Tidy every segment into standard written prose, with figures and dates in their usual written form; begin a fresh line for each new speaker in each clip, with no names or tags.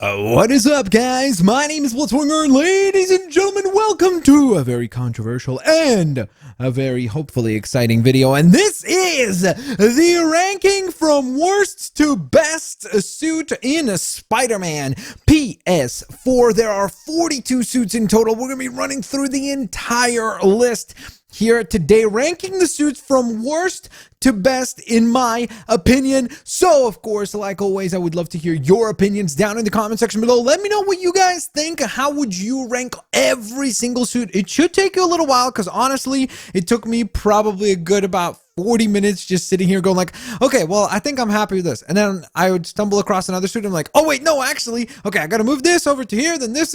What is up, guys? My name is Blitzwinger, and ladies and gentlemen, welcome to a very controversial and a very hopefully exciting video. And this is the ranking from worst to best suit in Spider-Man Ps4. There are 42 suits in total. We're going to be running through the entire list here today, ranking the suits from worst to best in my opinion. So of course, like always, I would love to hear your opinions down in the comment section below. Let me know what you guys think. How would you rank every single suit? It should take you a little while, because honestly, it took me probably a good about 40 minutes just sitting here going like, okay, well, I think I'm happy with this. And then I would stumble across another suit and I'm like, oh wait, no, actually, okay, I gotta move this over to here, then this.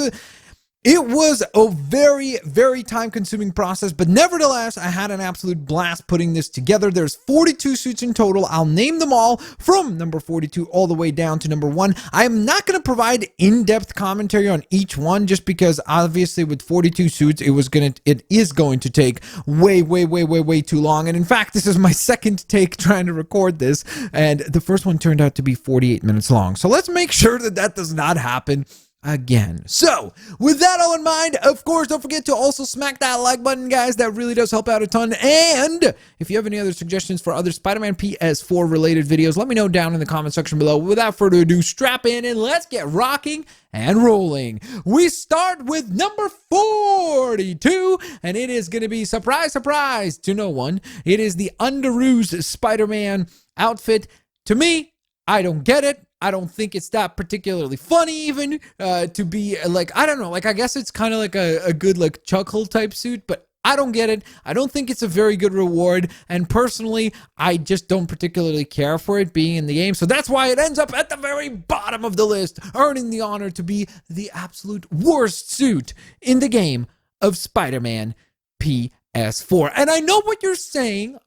It was a very, very time-consuming process, but nevertheless, I had an absolute blast putting this together. There's 42 suits in total. I'll name them all from number 42 all the way down to number 1. I am not going to provide in-depth commentary on each one, just because obviously with 42 suits, it is going to take way too long. And in fact, this is my second take trying to record this, and the first one turned out to be 48 minutes long. So let's make sure that that does not happen again. So with that all in mind, of course, don't forget to also smack that like button, guys. That really does help out a ton. And if you have any other suggestions for other Spider-Man Ps4 related videos, let me know down in the comment section below. Without further ado, strap in and let's get rocking and rolling. We start with number 42, and it is going to be, surprise to no one, it is the Underoos Spider-Man outfit. To me, I don't get it. I don't think it's that particularly funny even to be like, I don't know, like I guess it's kind of like a good like chuckle type suit, but I don't get it. I don't think it's a very good reward, and personally, I just don't particularly care for it being in the game, so that's why it ends up at the very bottom of the list, earning the honor to be the absolute worst suit in the game of Spider-Man Ps4. And I know what you're saying.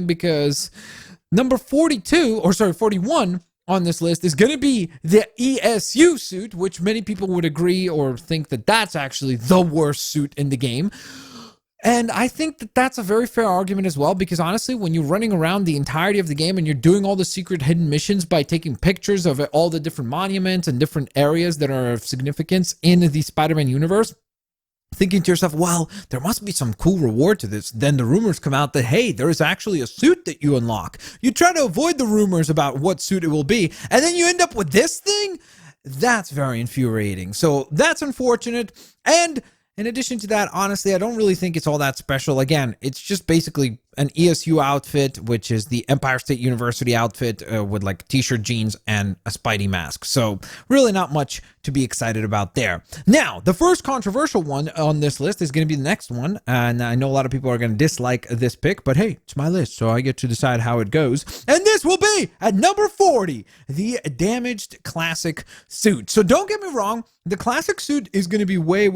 Because number 41 on this list is going to be the ESU suit, which many people would agree or think that that's actually the worst suit in the game. And I think that that's a very fair argument as well, because honestly, when you're running around the entirety of the game and you're doing all the secret hidden missions by taking pictures of all the different monuments and different areas that are of significance in the Spider-Man universe, thinking to yourself, well, there must be some cool reward to this. Then the rumors come out that, hey, there is actually a suit that you unlock. You try to avoid the rumors about what suit it will be, and then you end up with this thing? That's very infuriating. So that's unfortunate. And in addition to that, honestly, I don't really think it's all that special. Again, it's just basically an ESU outfit, which is the Empire State University outfit with like t-shirt, jeans, and a Spidey mask. So really not much to be excited about there. Now, the first controversial one on this list is going to be the next one. And I know a lot of people are going to dislike this pick, but hey, it's my list, so I get to decide how it goes. And this will be at number 40, the damaged classic suit. So don't get me wrong, the classic suit is going to be way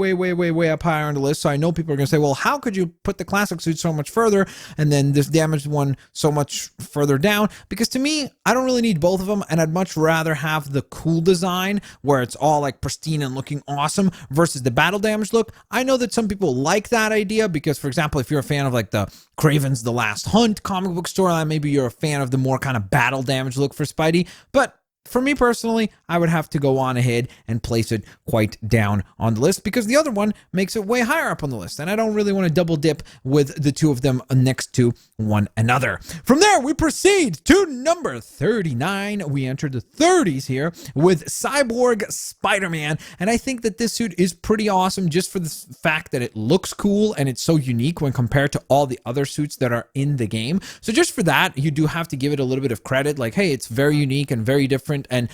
up higher on the list. So I know people are going to say, well, how could you put the classic suit so much further and then this damaged one so much further down? Because to me, I don't really need both of them, and I'd much rather have the cool design where it's all like pristine and looking awesome versus the battle damage look. I know that some people like that idea because, for example, if you're a fan of like the Kraven's The Last Hunt comic book storyline, maybe you're a fan of the more kind of battle damage look for Spidey. But for me personally, I would have to go on ahead and place it quite down on the list, because the other one makes it way higher up on the list, and I don't really want to double dip with the two of them next to one another. From there, we proceed to number 39. We enter the 30s here with Cyborg Spider-Man, and I think that this suit is pretty awesome just for the fact that it looks cool and it's so unique when compared to all the other suits that are in the game. So just for that, you do have to give it a little bit of credit, like, hey, it's very unique and very different, and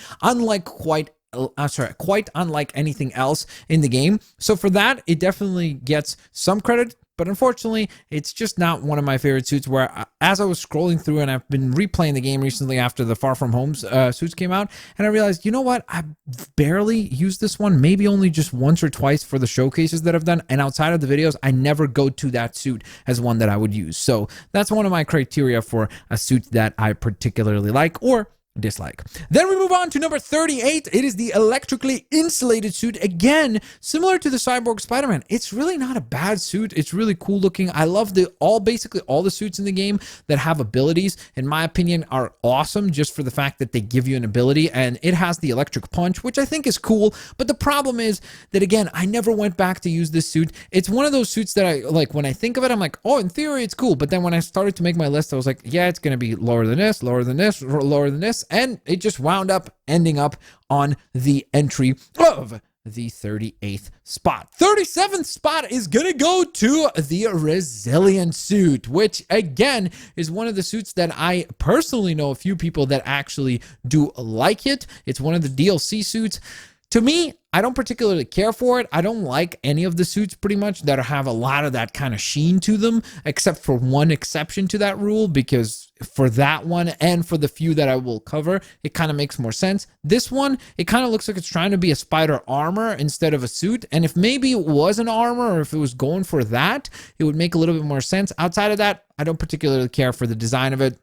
quite unlike anything else in the game. So for that, it definitely gets some credit, but unfortunately, it's just not one of my favorite suits, where as I was scrolling through, and I've been replaying the game recently after the Far From Home suits came out, and I realized, you know what, I barely used this one, maybe only just once or twice for the showcases that I've done, and outside of the videos, I never go to that suit as one that I would use. So that's one of my criteria for a suit that I particularly like, or dislike. Then we move on to number 38. It is the electrically insulated suit. Again, similar to the Cyborg Spider-Man. It's really not a bad suit. It's really cool looking. I love basically all the suits in the game that have abilities, in my opinion, are awesome just for the fact that they give you an ability, and it has the electric punch, which I think is cool. But the problem is that, again, I never went back to use this suit. It's one of those suits that I like, when I think of it, I'm like, oh, in theory, it's cool. But then when I started to make my list, I was like, yeah, it's going to be lower than this, lower than this, lower than this. And it just wound up ending up on the entry of the 38th spot. 37th spot is going to go to the Resilient suit, which again is one of the suits that I personally know a few people that actually do like it. It's one of the DLC suits. To me, I don't particularly care for it. I don't like any of the suits pretty much that have a lot of that kind of sheen to them, except for one exception to that rule, because for that one and for the few that I will cover, it kind of makes more sense. This one, it kind of looks like it's trying to be a spider armor instead of a suit. And if maybe it was an armor, or if it was going for that, it would make a little bit more sense. Outside of that, I don't particularly care for the design of it.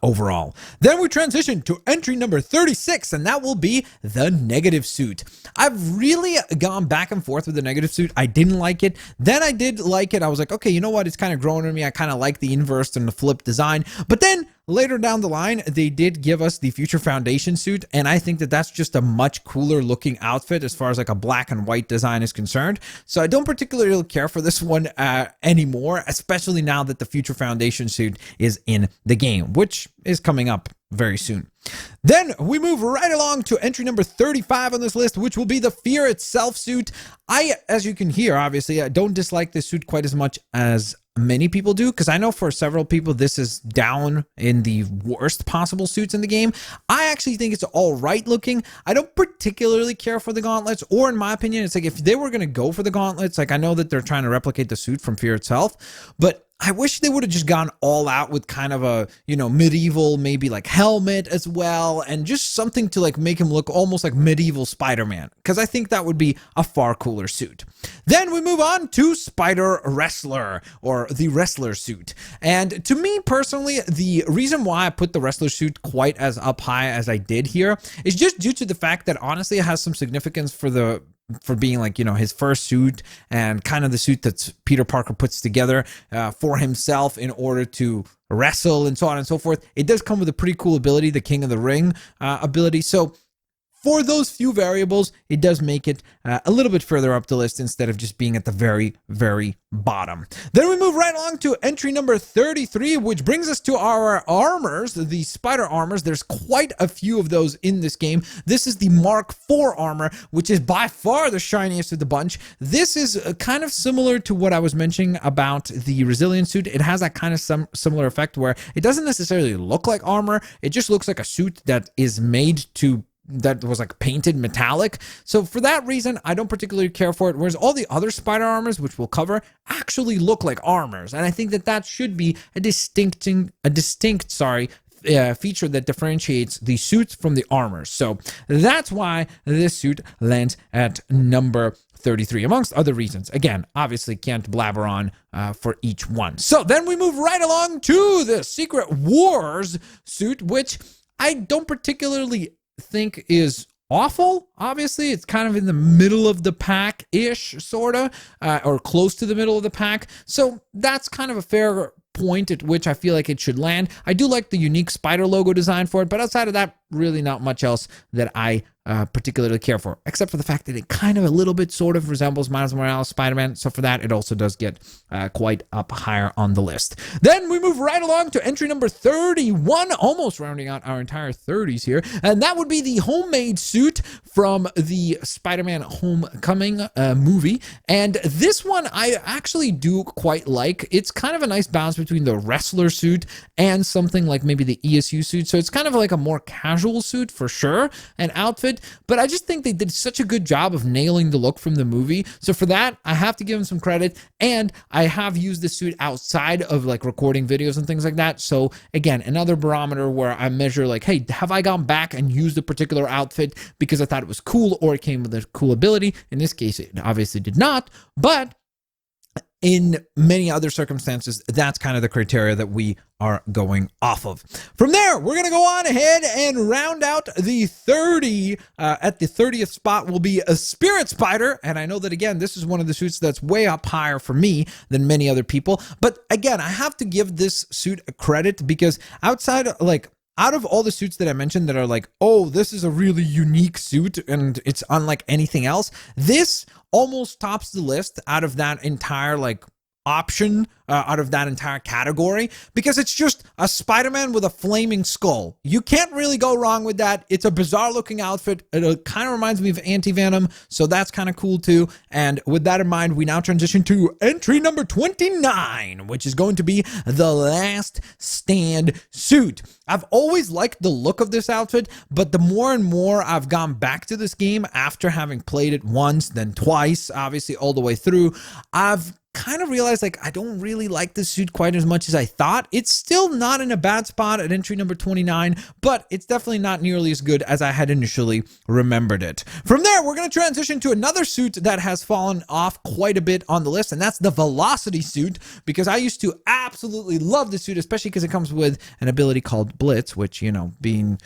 Overall. Then we transition to entry number 36, and that will be the negative suit. I've really gone back and forth with the negative suit. I didn't like it. Then I did like it. I was like, okay, you know what? It's kind of growing on me. I kind of like the inverse and the flip design. But then later down the line, they did give us the Future Foundation suit, and I think that that's just a much cooler looking outfit as far as like a black and white design is concerned. So I don't particularly care for this one anymore, especially now that the Future Foundation suit is in the game, which is coming up very soon. Then we move right along to entry number 35 on this list, which will be the Fear Itself suit. As you can hear, obviously, I don't dislike this suit quite as much as many people do, because I know for several people this is down in the worst possible suits in the game. I actually think it's all right looking. I don't particularly care for the gauntlets, or in my opinion, it's like if they were going to go for the gauntlets, like I know that they're trying to replicate the suit from Fear Itself, but I wish they would have just gone all out with kind of a, medieval, maybe like helmet as well, and just something to like make him look almost like medieval Spider-Man, because I think that would be a far cooler suit. Then we move on to Spider Wrestler, or the Wrestler suit. And to me personally, the reason why I put the Wrestler suit quite as up high as I did here is just due to the fact that honestly it has some significance for being like, his first suit, and kind of the suit that Peter Parker puts together for himself in order to wrestle and so on and so forth. It does come with a pretty cool ability, the King of the Ring ability. So for those few variables, it does make it a little bit further up the list instead of just being at the very, very bottom. Then we move right along to entry number 33, which brings us to our armors, the spider armors. There's quite a few of those in this game. This is the Mark IV armor, which is by far the shiniest of the bunch. This is kind of similar to what I was mentioning about the Resilient suit. It has that kind of similar effect where it doesn't necessarily look like armor. It just looks like a suit that is made that was like painted metallic. So for that reason, I don't particularly care for it. Whereas all the other spider armors, which we'll cover, actually look like armors. And I think that that should be a distinct feature that differentiates the suits from the armors. So that's why this suit lands at number 33, amongst other reasons. Again, obviously can't blabber on for each one. So then we move right along to the Secret Wars suit, which I don't particularly think is awful. Obviously, it's kind of in the middle of the pack-ish, sort of, or close to the middle of the pack. So that's kind of a fair point at which I feel like it should land. I do like the unique spider logo design for it, but outside of that, really not much else that I particularly care for, except for the fact that it kind of a little bit sort of resembles Miles Morales Spider-Man. So for that, it also does get quite up higher on the list. Then we move right along to entry number 31, almost rounding out our entire 30s here. And that would be the homemade suit from the Spider-Man Homecoming movie. And this one I actually do quite like. It's kind of a nice balance between the wrestler suit and something like maybe the ESU suit. So it's kind of like a more casual suit for sure, an outfit. But I just think they did such a good job of nailing the look from the movie. So for that, I have to give them some credit. And I have used the suit outside of like recording videos and things like that. So again, another barometer where I measure like, hey, have I gone back and used a particular outfit because I thought it was cool or it came with a cool ability? In this case, it obviously did not. But in many other circumstances, that's kind of the criteria that we are going off of. From there, we're going to go on ahead and round out the 30. At the 30th spot will be a Spirit Spider. And I know that, again, this is one of the suits that's way up higher for me than many other people. But again, I have to give this suit a credit because out of all the suits that I mentioned that are like, oh, this is a really unique suit and it's unlike anything else, this almost tops the list out of that entire option, out of that entire category, because it's just a Spider-Man with a flaming skull. You can't really go wrong with that. It's a bizarre looking outfit. It kind of reminds me of Anti-Venom, so that's kind of cool too. And with that in mind, we now transition to entry number 29, which is going to be the Last Stand suit. I've always liked the look of this outfit, but the more and more I've gone back to this game after having played it once, then twice, obviously all the way through, I've kind of realized I don't really like this suit quite as much as I thought. It's still not in a bad spot at entry number 29, but it's definitely not nearly as good as I had initially remembered it. From there, we're going to transition to another suit that has fallen off quite a bit on the list, and that's the Velocity suit, because I used to absolutely love this suit, especially because it comes with an ability called Blitz, which, being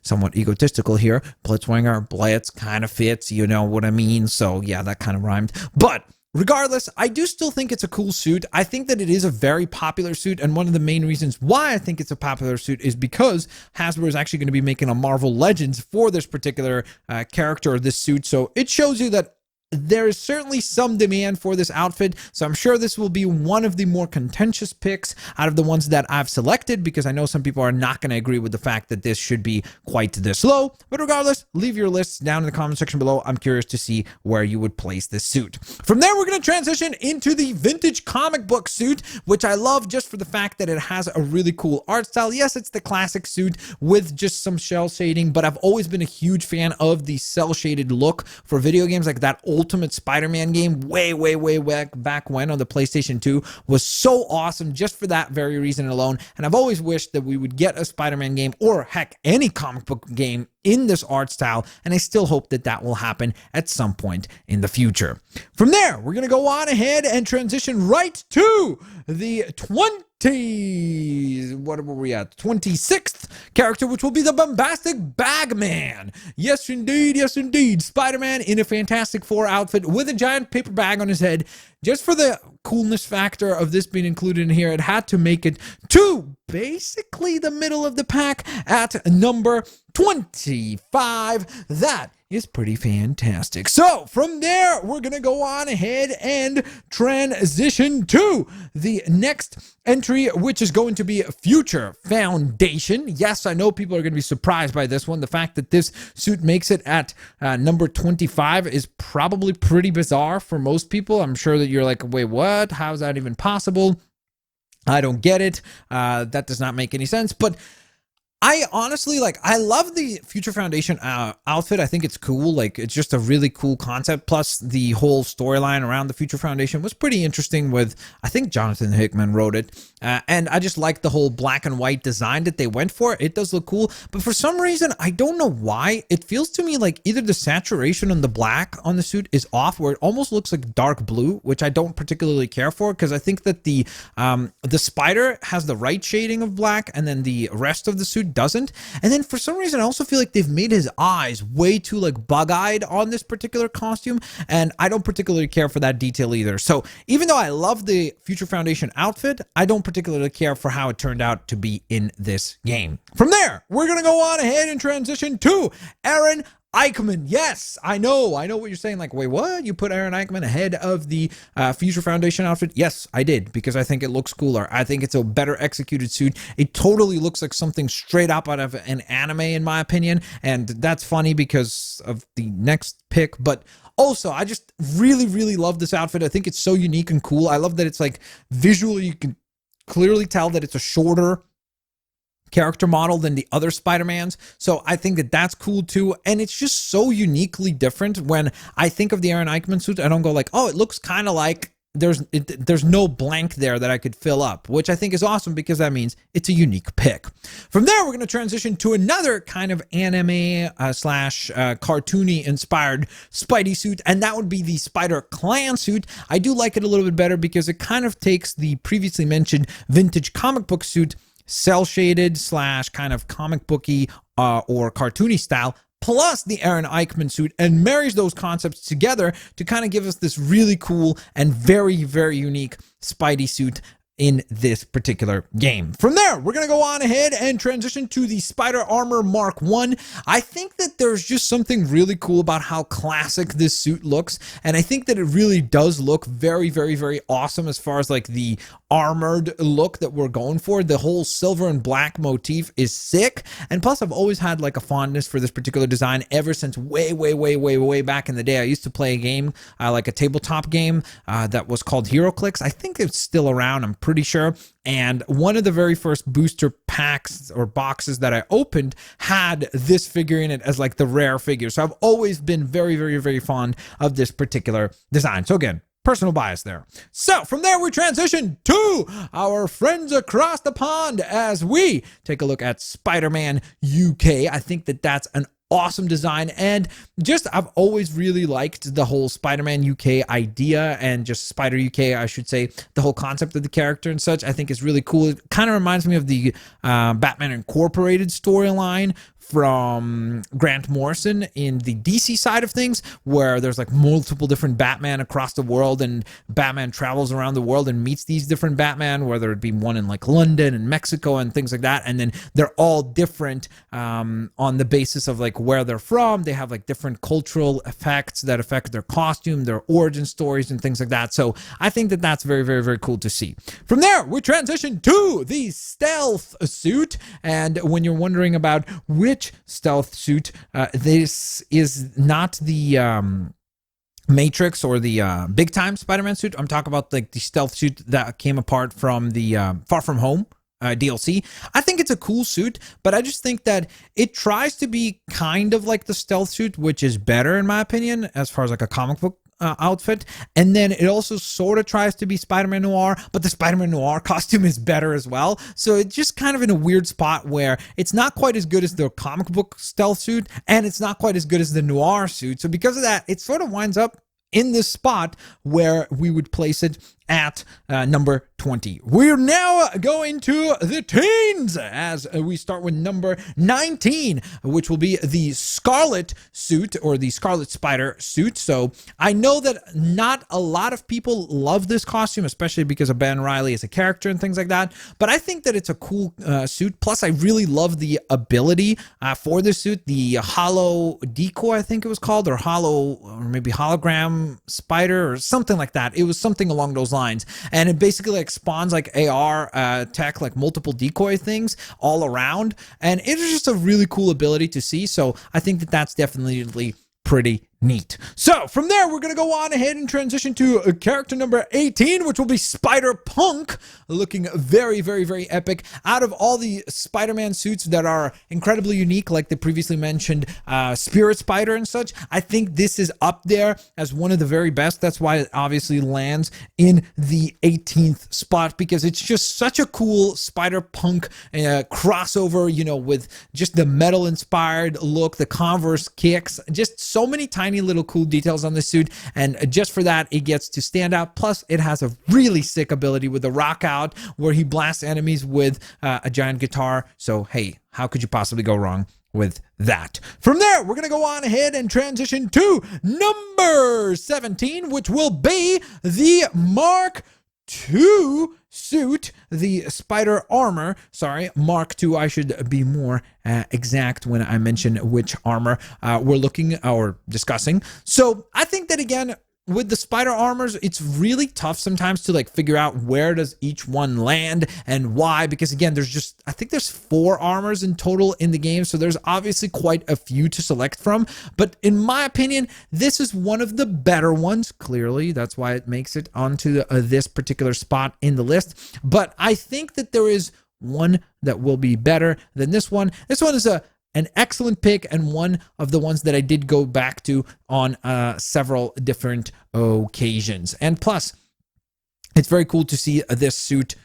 somewhat egotistical here, Blitzwinger, Blitz kind of fits, you know what I mean? So yeah, that kind of rhymed. But regardless, I do still think it's a cool suit. I think that it is a very popular suit, and one of the main reasons why I think it's a popular suit is because Hasbro is actually going to be making a Marvel Legends for this particular character, this suit. So it shows you that there is certainly some demand for this outfit, so I'm sure this will be one of the more contentious picks out of the ones that I've selected, because I know some people are not going to agree with the fact that this should be quite this low. But regardless, leave your lists down in the comment section below. I'm curious to see where you would place this suit. From there, we're going to transition into the vintage comic book suit, which I love just for the fact that it has a really cool art style. Yes, it's the classic suit with just some cel shading, but I've always been a huge fan of the cel shaded look for video games. Like that Ultimate Spider-Man game way back when on the PlayStation 2 was so awesome just for that very reason alone. And I've always wished that we would get a Spider-Man game, or heck, any comic book game in this art style, and I still hope that that will happen at some point in the future. From there, we're going to go on ahead and transition right to the 26th character, which will be the Bombastic Bagman. Yes, indeed. Spider-Man in a Fantastic Four outfit with a giant paper bag on his head. Just for the coolness factor of this being included in here, it had to make it to basically the middle of the pack at number 25. That is pretty fantastic. So from there, we're going to go on ahead and transition to the next entry, which is going to be Future Foundation. Yes, I know people are going to be surprised by this one. The fact that this suit makes it at number 25 is probably pretty bizarre for most people. I'm sure that you're like, wait, what? How is that even possible? I don't get it. That does not make any sense. But I honestly, I love the Future Foundation outfit. I think it's cool. It's just a really cool concept. Plus, the whole storyline around the Future Foundation was pretty interesting with, I think Jonathan Hickman wrote it. And I just like the whole black and white design that they went for. It does look cool. But for some reason, I don't know why, it feels to me like either the saturation on the black on the suit is off, where it almost looks like dark blue, which I don't particularly care for, because I think that the spider has the right shading of black, and then the rest of the suit doesn't. And then for some reason, I also feel like they've made his eyes way too bug-eyed on this particular costume, and I don't particularly care for that detail either. So even though I love the Future Foundation outfit, I don't particularly care for how it turned out to be in this game. From there, we're gonna go on ahead and transition to Aaron Eichmann. Yes, I know what you're saying. Wait, what? You put Aaron Eichmann ahead of the Future Foundation outfit? Yes, I did, because I think it looks cooler. I think it's a better executed suit. It totally looks like something straight up out of an anime, in my opinion, and that's funny because of the next pick. But also, I just really love this outfit. I think it's so unique and cool. I love that it's visually, you can clearly tell that it's a shorter character model than the other Spider-Mans. So I think that that's cool too. And it's just so uniquely different. When I think of the Aaron Eichmann suit, I don't go oh, it looks kind of like there's no blank there that I could fill up, which I think is awesome because that means it's a unique pick. From there, we're going to transition to another kind of anime slash cartoony inspired Spidey suit, and that would be the Spider Clan suit. I do like it a little bit better because it kind of takes the previously mentioned vintage comic book suit, cell shaded slash kind of comic booky or cartoony style, plus the Aaron Eichmann suit, and marries those concepts together to kind of give us this really cool and very, very unique Spidey suit in this particular game. From there, we're going to go on ahead and transition to the Spider Armor Mark 1. I think that there's just something really cool about how classic this suit looks, and I think that it really does look very, very, very awesome as far as like the armored look that we're going for. The whole silver and black motif is sick, and plus I've always had like a fondness for this particular design ever since way back in the day. I used to play a game, like a tabletop game that was called HeroClix. I think it's still around, I'm pretty sure. And one of the very first booster packs or boxes that I opened had this figure in it as like the rare figure. So I've always been very, very, very fond of this particular design. So again, personal bias there. So from there, we transition to our friends across the pond as we take a look at Spider-Man UK. I think that that's an awesome design, and just I've always really liked the whole Spider-Man UK idea, and just Spider UK, I should say, the whole concept of the character and such, I think is really cool. It kind of reminds me of the Batman Incorporated storyline from Grant Morrison in the DC side of things, where there's like multiple different Batman across the world, and Batman travels around the world and meets these different Batman, whether it be one in like London and Mexico and things like that, and then they're all different on the basis of like where they're from. They have like different cultural effects that affect their costume, their origin stories, and things like that. So I think that that's very, very, very cool to see. From there, we transition to the stealth suit, and when you're wondering about which stealth suit, this is not the Matrix or the big time Spider-Man suit. I'm talking about like the stealth suit that came apart from the Far From Home DLC. I think it's a cool suit, but I just think that it tries to be kind of like the stealth suit, which is better in my opinion as far as like a comic book outfit. And then it also sort of tries to be Spider-Man Noir, but the Spider-Man Noir costume is better as well. So it's just kind of in a weird spot where it's not quite as good as the comic book stealth suit, and it's not quite as good as the Noir suit. So because of that, it sort of winds up in this spot where we would place it at number 20. We're now going to the teens as we start with number 19, which will be the Scarlet suit, or the Scarlet Spider suit. So I know that not a lot of people love this costume, especially because of Ben Reilly as a character and things like that, but I think that it's a cool suit. Plus I really love the ability for this suit, the hollow decoy, I think it was called, or hollow, or maybe hologram spider or something like that. It was something along those lines, and it basically like spawns like AR tech, like multiple decoy things all around, and it is just a really cool ability to see. So I think that that's definitely pretty neat. So from there, we're going to go on ahead and transition to character number 18, which will be Spider-Punk, looking very, very, very epic. Out of all the Spider-Man suits that are incredibly unique, like the previously mentioned Spirit Spider and such, I think this is up there as one of the very best. That's why it obviously lands in the 18th spot, because it's just such a cool Spider-Punk crossover, you know, with just the metal-inspired look, the Converse kicks, just so many tiny little cool details on the suit, and just for that it gets to stand out. Plus it has a really sick ability with the rock out, where he blasts enemies with a giant guitar. So hey, how could you possibly go wrong with that? From there, we're gonna go on ahead and transition to number 17, which will be the Mark II suit, the Spider Armor. Sorry, Mark II. I should be more exact when I mention which armor we're looking or discussing. So I think that again, with the Spider Armors, it's really tough sometimes to like figure out where does each one land and why, because again, there's just, I think there's 4 armors in total in the game, so there's obviously quite a few to select from. But in my opinion, this is one of the better ones. Clearly, that's why it makes it onto this particular spot in the list. But I think that there is one that will be better than this one. This one is an excellent pick, and one of the ones that I did go back to on several different occasions. And plus, it's very cool to see this suit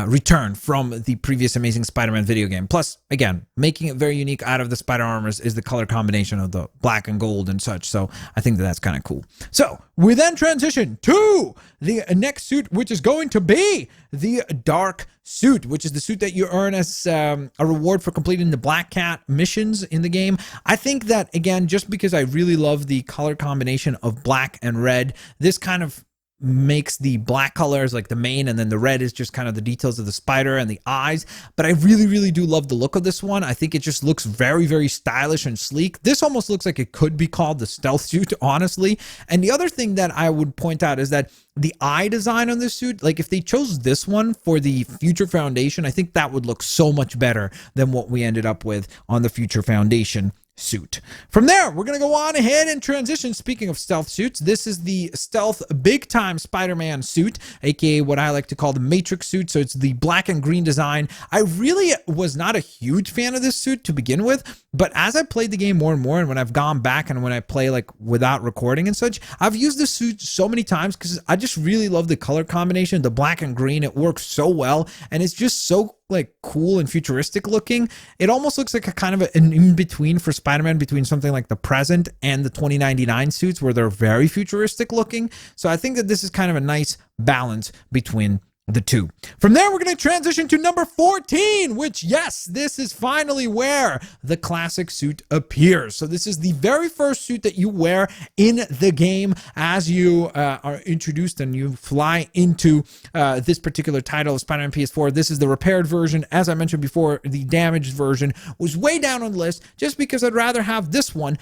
return from the previous Amazing Spider-Man video game. Plus, again, making it very unique out of the spider armors is the color combination of the black and gold and such. So I think that that's kind of cool. So we then transition to the next suit, which is going to be the Dark suit, which is the suit that you earn as a reward for completing the Black Cat missions in the game. I think that, again, just because I really love the color combination of black and red, this kind of makes the black colors like the main, and then the red is just kind of the details of the spider and the eyes. But I really do love the look of this one. I think it just looks very stylish and sleek. This almost looks like it could be called the stealth suit, honestly. And the other thing that I would point out is that the eye design on this suit, like if they chose this one for the Future Foundation, I think that would look so much better than what we ended up with on the Future Foundation suit. From there, we're going to go on ahead and transition. Speaking of stealth suits, this is the stealth big time Spider-Man suit, aka what I like to call the Matrix suit. So it's the black and green design. I really was not a huge fan of this suit to begin with, but as I played the game more and more, and when I've gone back and when I play like without recording and such, I've used this suit so many times because I just really love the color combination, the black and green. It works so well, and it's just so like cool and futuristic looking. It almost looks like a kind of an in-between for Spider-Man between something like the present and the 2099 suits, where they're very futuristic looking. So I think that this is kind of a nice balance between the two. From there, we're going to transition to number 14, which, yes, this is finally where the classic suit appears. So this is the very first suit that you wear in the game as you are introduced and you fly into this particular title of Spider-Man Ps4. This is the repaired version. As I mentioned before, the damaged version was way down on the list just because I'd rather have this one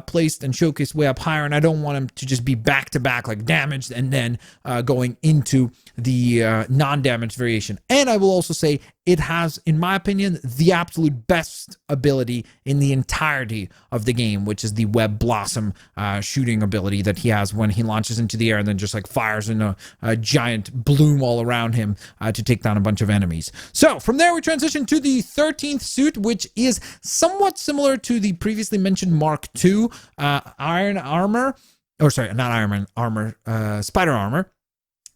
placed and showcased way up higher, and I don't want him to just be back-to-back like damaged and then going into the non-damaged variation. And I will also say it has, in my opinion, the absolute best ability in the entirety of the game, which is the Web Blossom shooting ability that he has when he launches into the air and then just like fires in a giant bloom all around him to take down a bunch of enemies. So from there, we transition to the 13th suit, which is somewhat similar to the previously mentioned Mark II iron armor, or sorry, not iron armor, spider armor.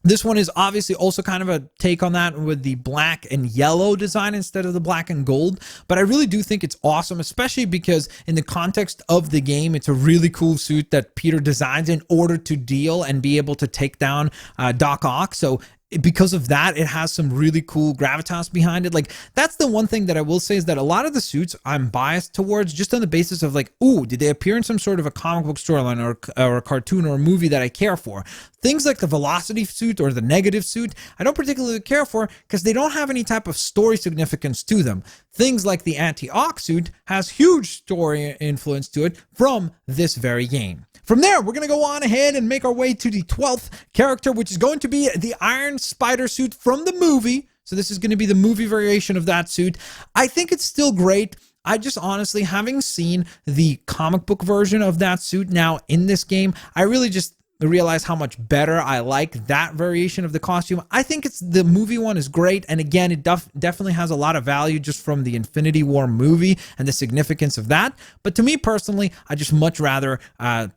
This one is obviously also kind of a take on that with the black and yellow design instead of the black and gold. But I really do think it's awesome, especially because in the context of the game, it's a really cool suit that Peter designs in order to deal and be able to take down Doc Ock. So because of that, it has some really cool gravitas behind it. Like, that's the one thing that I will say is that a lot of the suits I'm biased towards just on the basis of like, ooh, did they appear in some sort of a comic book storyline or a cartoon or a movie that I care for? Things like the Velocity suit or the Negative suit, I don't particularly care for because they don't have any type of story significance to them. Things like the Anti-Ock suit has huge story influence to it from this very game. From there, we're going to go on ahead and make our way to the 12th character, which is going to be the Iron Spider suit from the movie. So this is going to be the movie variation of that suit. I think it's still great. I just honestly, having seen the comic book version of that suit now in this game, I really just realize how much better I like that variation of the costume. I think the movie one is great, and again, it definitely has a lot of value just from the Infinity War movie and the significance of that. But to me personally, I just much rather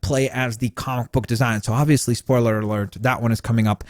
play as the comic book design. So obviously, spoiler alert, that one is coming up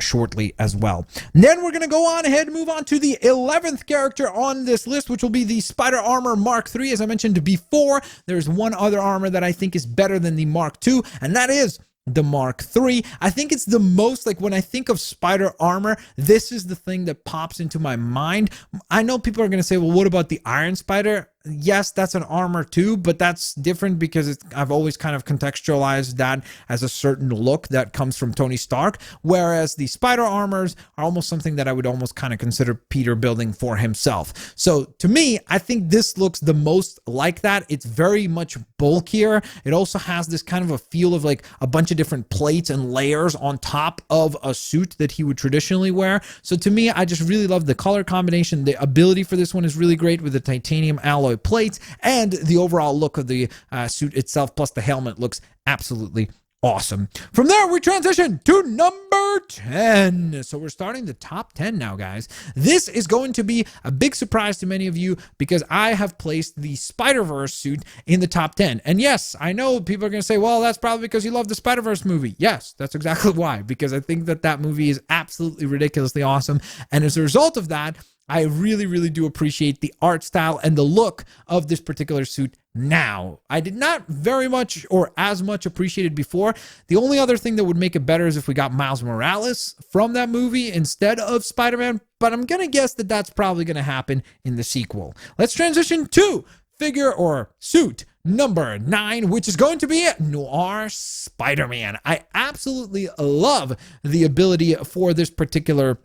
shortly as well. And then we're going to go on ahead and move on to the 11th character on this list, which will be the Spider Armor Mark III. As I mentioned before, there's one other armor that I think is better than the Mark II, and that is the Mark III. I think it's the most, like, when I think of spider armor, this is the thing that pops into my mind. I know people are going to say, well, what about the Iron Spider? Yes, that's an armor too, but that's different because I've always kind of contextualized that as a certain look that comes from Tony Stark, whereas the spider armors are almost something that I would almost kind of consider Peter building for himself. So to me, I think this looks the most like that. It's very much bulkier. It also has this kind of a feel of like a bunch of different plates and layers on top of a suit that he would traditionally wear. So to me, I just really love the color combination. The ability for this one is really great with the titanium alloy plates, and the overall look of the suit itself plus the helmet looks absolutely awesome. From there, we transition to number 10. So we're starting the top 10 now, guys. This is going to be a big surprise to many of you because I have placed the Spider-Verse suit in the top 10. And yes, I know people are going to say, well, that's probably because you love the Spider-Verse movie. Yes, that's exactly why, because I think that that movie is absolutely ridiculously awesome. And as a result of that, I really, really do appreciate the art style and the look of this particular suit now. I did not very much or as much appreciate it before. The only other thing that would make it better is if we got Miles Morales from that movie instead of Spider-Man, but I'm going to guess that that's probably going to happen in the sequel. Let's transition to figure or suit number 9, which is going to be Noir Spider-Man. I absolutely love the ability for this particular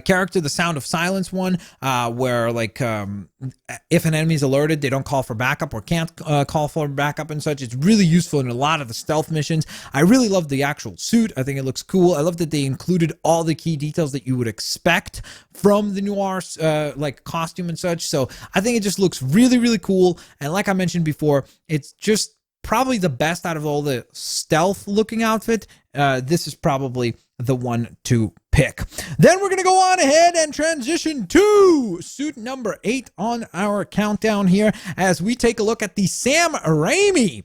character, the Sound of Silence one, where like if an enemy is alerted, they don't call for backup or can't call for backup and such. It's really useful in a lot of the stealth missions. I really love the actual suit. I think it looks cool. I love that they included all the key details that you would expect from the Noir like costume and such. So I think it just looks really, really cool. And like I mentioned before, it's just probably the best out of all the stealth looking outfit. This is probably the one to pick. Then we're going to go on ahead and transition to suit number 8 on our countdown here as we take a look at the Sam Raimi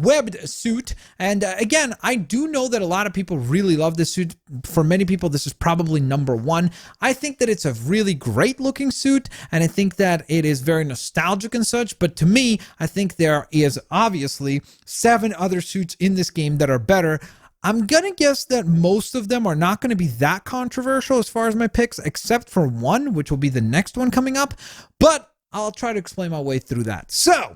webbed suit. And again, I do know that a lot of people really love this suit. For many people, this is probably number 1. I think that it's a really great looking suit, and I think that it is very nostalgic and such. But to me, I think there is obviously 7 other suits in this game that are better. I'm going to guess that most of them are not going to be that controversial as far as my picks, except for one, which will be the next one coming up. But I'll try to explain my way through that. So,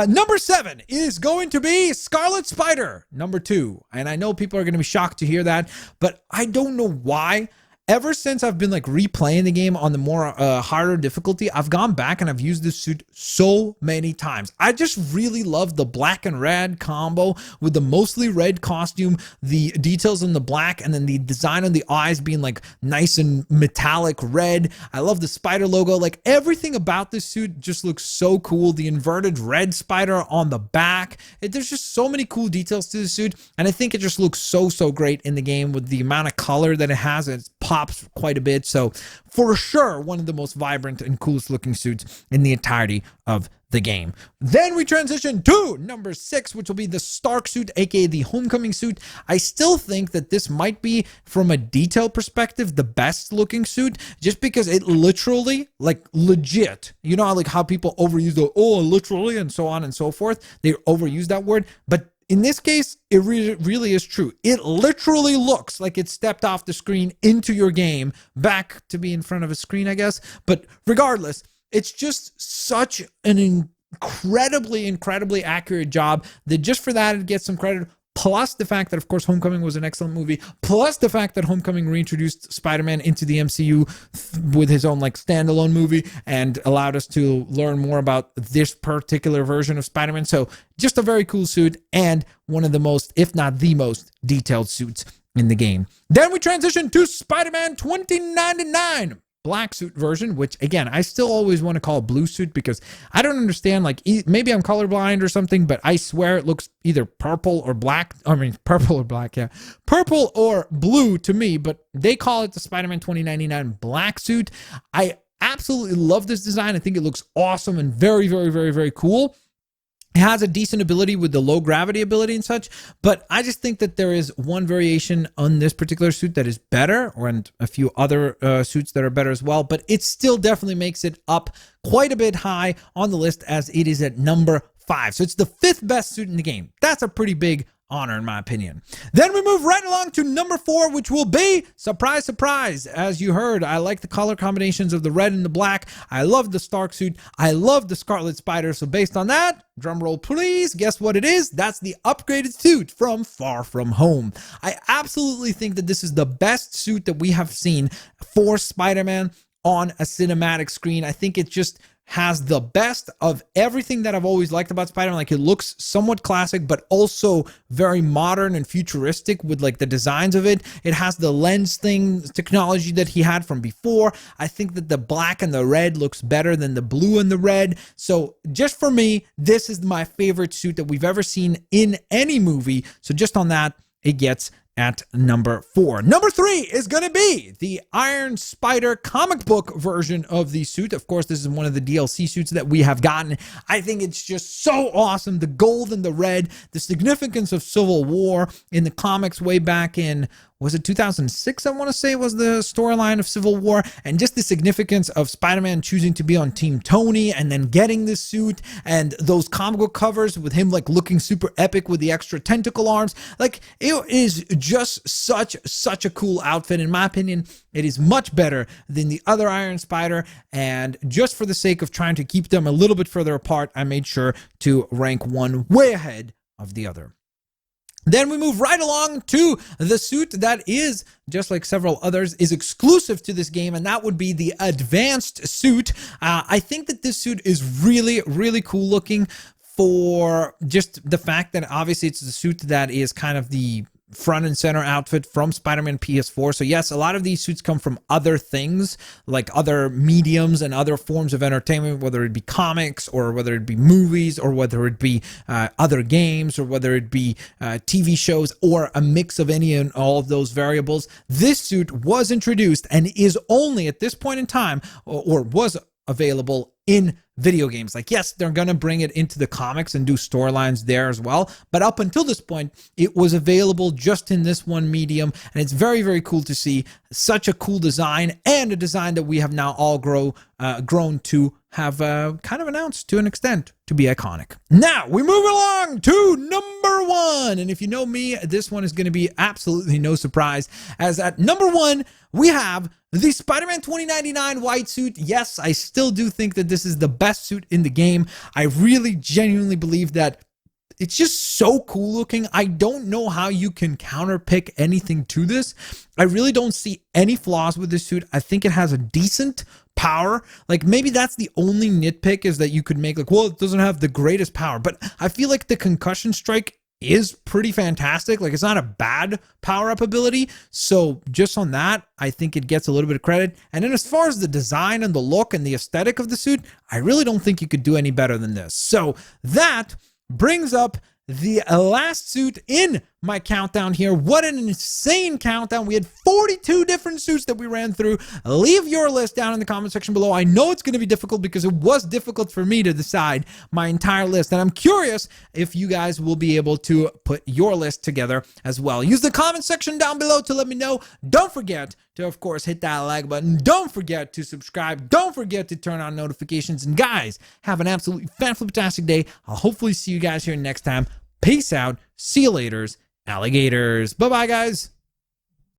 number 7 is going to be Scarlet Spider, number 2. And I know people are going to be shocked to hear that, but I don't know why. Ever since I've been like replaying the game on the more harder difficulty, I've gone back and I've used this suit so many times. I just really love the black and red combo with the mostly red costume, the details on the black, and then the design on the eyes being like nice and metallic red. I love the spider logo. Like everything about this suit just looks so cool. The inverted red spider on the back. There's just so many cool details to the suit, and I think it just looks so great in the game with the amount of color that it has. It's pops quite a bit. So for sure, one of the most vibrant and coolest looking suits in the entirety of the game. Then we transition to number 6, which will be the Stark suit, aka the Homecoming suit. I still think that this might be, from a detail perspective, the best looking suit, just because it literally, like legit, you know, like how people overuse the, oh, literally, and so on and so forth. They overuse that word, but in this case, it really is true. It literally looks like it stepped off the screen into your game, back to be in front of a screen, I guess. But regardless, it's just such an incredibly accurate job that just for that, it gets some credit. Plus the fact that, of course, Homecoming was an excellent movie. Plus the fact that Homecoming reintroduced Spider-Man into the MCU with his own like standalone movie and allowed us to learn more about this particular version of Spider-Man. So just a very cool suit and one of the most, if not the most, detailed suits in the game. Then we transition to Spider-Man 2099. Black suit version, which again, I still always want to call blue suit because I don't understand, like maybe I'm colorblind or something, but I swear it looks either purple or black. I mean, purple or black, yeah. Purple or blue to me, but they call it the Spider-Man 2099 black suit. I absolutely love this design. I think it looks awesome and very cool. It has a decent ability with the low gravity ability and such, but I just think that there is one variation on this particular suit that is better, and a few other suits that are better as well, but it still definitely makes it up quite a bit high on the list as it is at number 5. So it's the 5th best suit in the game. That's a pretty big honor in my opinion. Then we move right along to number 4, which will be, surprise, surprise, as you heard, I like the color combinations of the red and the black. I love the Stark suit. I love the Scarlet Spider. So based on that, drum roll please, guess what it is? That's the upgraded suit from Far From Home. I absolutely think that this is the best suit that we have seen for Spider-Man on a cinematic screen. I think it just has the best of everything that I've always liked about Spider-Man. Like, it looks somewhat classic, but also very modern and futuristic with like the designs of it. It has the lens thing technology that he had from before. I think that the black and the red looks better than the blue and the red. So just for me, this is my favorite suit that we've ever seen in any movie. So just on that, it gets at number 4. Number 3 is going to be the Iron Spider comic book version of the suit. Of course, this is one of the DLC suits that we have gotten. I think it's just so awesome. The gold and the red, the significance of Civil War in the comics way back in, was it 2006, I want to say, was the storyline of Civil War, and just the significance of Spider-Man choosing to be on Team Tony and then getting this suit, and those comic book covers with him like looking super epic with the extra tentacle arms. Like, it is just such a cool outfit. In my opinion, it is much better than the other Iron Spider, and just for the sake of trying to keep them a little bit further apart, I made sure to rank one way ahead of the other. Then we move right along to the suit that is, just like several others, is exclusive to this game, and that would be the advanced suit. I think that this suit is really cool looking for just the fact that obviously it's the suit that is kind of the front and center outfit from Spider-Man Ps4. So yes, a lot of these suits come from other things, like other mediums and other forms of entertainment, whether it be comics or whether it be movies or whether it be other games or whether it be TV shows or a mix of any and all of those variables. This suit was introduced and is only at this point in time, or was available in video games. Like, yes, they're going to bring it into the comics and do storylines there as well, but up until this point, it was available just in this one medium, and it's very cool to see such a cool design, and a design that we have now all grown to have kind of announced to an extent to be iconic. Now, we move along to number 1, and if you know me, this one is going to be absolutely no surprise, as at number 1, we have the Spider-Man 2099 white suit. Yes, I still do think that this is the best suit in the game. I really genuinely believe that it's just so cool looking. I don't know how you can counterpick anything to this. I really don't see any flaws with this suit. I think it has a decent power. Like, maybe that's the only nitpick, is that you could make like, well, it doesn't have the greatest power, but I feel like the concussion strike is pretty fantastic. Like, it's not a bad power-up ability. So just on that, I think it gets a little bit of credit. And then as far as the design and the look and the aesthetic of the suit, I really don't think you could do any better than this. So that brings up the last suit in my countdown here. What an insane countdown. We had 42 different suits that we ran through. Leave your list down in the comment section below. I know it's going to be difficult because it was difficult for me to decide my entire list, and I'm curious if you guys will be able to put your list together as well. Use the comment section down below to let me know. Don't forget to, of course, hit that like button. Don't forget to subscribe. Don't forget to turn on notifications. And guys, have an absolutely fantastic day. I'll hopefully see you guys here next time. Peace out. See you laters, alligators. Bye-bye, guys.